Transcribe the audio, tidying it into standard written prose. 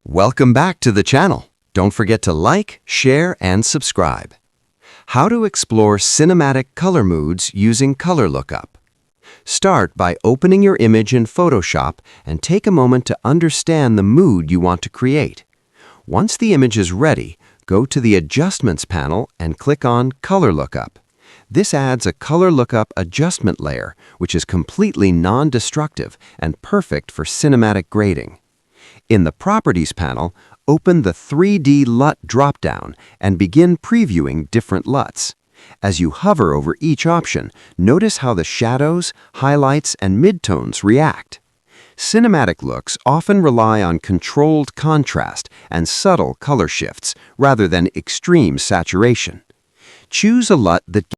Welcome back to the channel. Don't forget to like, share, and subscribe. How to explore cinematic color moods using Color Lookup. Start by opening your image in Photoshop and take a moment to understand the mood you want to create. Once the image is ready, go to the Adjustments panel and click on Color Lookup. This adds a Color Lookup adjustment layer, which is completely non-destructive and perfect for cinematic grading. In the Properties panel, open the 3D LUT dropdown and begin previewing different LUTs. As you hover over each option, notice how the shadows, highlights, and midtones react. Cinematic looks often rely on controlled contrast and subtle color shifts rather than extreme saturation. Choose a LUT that